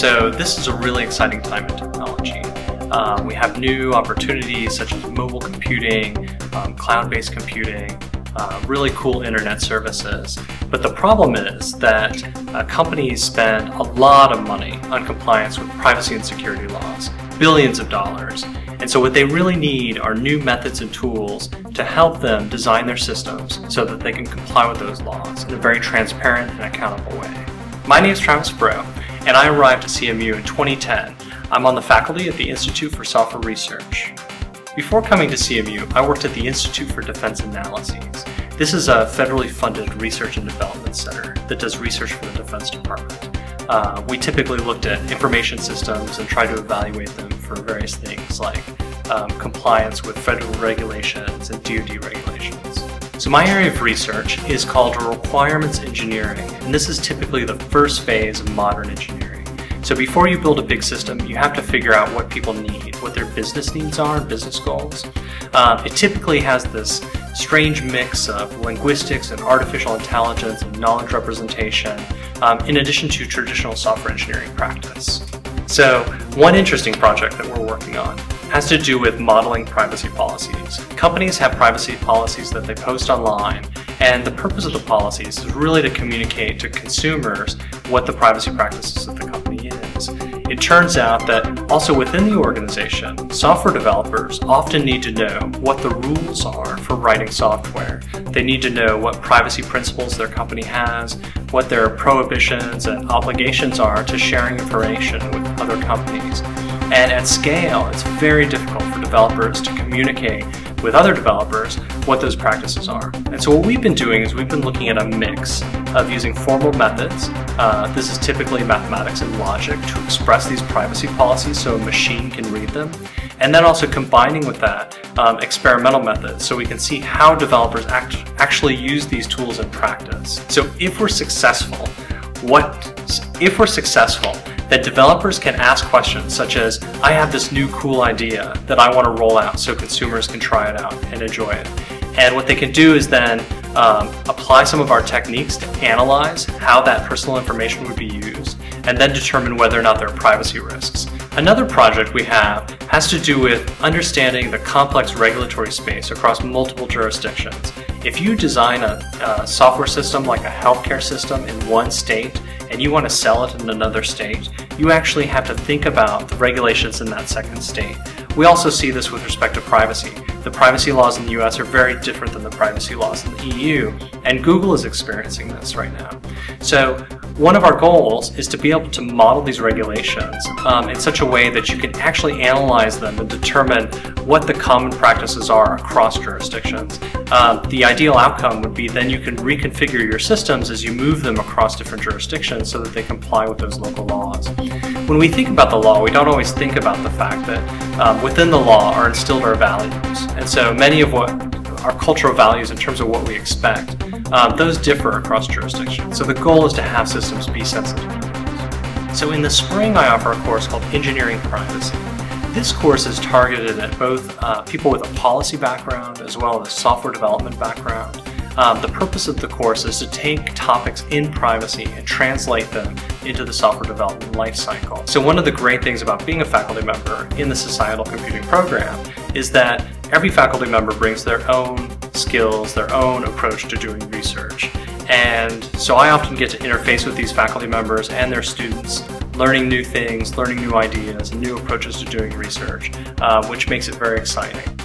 So this is a really exciting time in technology. We have new opportunities such as mobile computing, cloud-based computing, really cool internet services. But the problem is that companies spend a lot of money on compliance with privacy and security laws, billions of dollars. And so what they really need are new methods and tools to help them design their systems so that they can comply with those laws in a very transparent and accountable way. My name is Travis Breaux, and I arrived at CMU in 2010. I'm on the faculty at the Institute for Software Research. Before coming to CMU, I worked at the Institute for Defense Analyses. This is a federally funded research and development center that does research for the Defense Department. We typically looked at information systems and tried to evaluate them for various things like compliance with federal regulations and DoD regulations. So my area of research is called requirements engineering, and this is typically the first phase of modern engineering. So before you build a big system, you have to figure out what people need, what their business needs are, business goals. It typically has this strange mix of linguistics and artificial intelligence and knowledge representation, in addition to traditional software engineering practice. So one interesting project that we're working on has to do with modeling privacy policies. Companies have privacy policies that they post online, and the purpose of the policies is really to communicate to consumers what the privacy practices of the company is. It turns out that also within the organization, software developers often need to know what the rules are for writing software. They need to know what privacy principles their company has, what their prohibitions and obligations are to sharing information with other companies. And at scale, it's very difficult for developers to communicate with other developers what those practices are. And so what we've been doing is we've been looking at a mix of using formal methods. This is typically mathematics and logic to express these privacy policies so a machine can read them. And then also combining with that experimental methods so we can see how developers actually use these tools in practice. So if we're successful, that developers can ask questions such as, I have this new cool idea that I want to roll out so consumers can try it out and enjoy it. And what they can do is then apply some of our techniques to analyze how that personal information would be used and then determine whether or not there are privacy risks. Another project we have has to do with understanding the complex regulatory space across multiple jurisdictions. If you design a software system like a healthcare system in one state and you want to sell it in another state, you actually have to think about the regulations in that second state. We also see this with respect to privacy. The privacy laws in the US are very different than the privacy laws in the EU, and Google is experiencing this right now. So one of our goals is to be able to model these regulations in such a way that you can actually analyze them and determine what the common practices are across jurisdictions. The ideal outcome would be then you can reconfigure your systems as you move them across different jurisdictions so that they comply with those local laws. When we think about the law, we don't always think about the fact that within the law are instilled our values. And so many of what our cultural values in terms of what we expect, those differ across jurisdictions. So the goal is to have systems be sensitive to those. So in the spring, I offer a course called Engineering Privacy. This course is targeted at both people with a policy background as well as a software development background. The purpose of the course is to take topics in privacy and translate them into the software development lifecycle. So one of the great things about being a faculty member in the Societal Computing program is that every faculty member brings their own skills, their own approach to doing research. And so I often get to interface with these faculty members and their students, learning new things, learning new ideas, and new approaches to doing research, which makes it very exciting.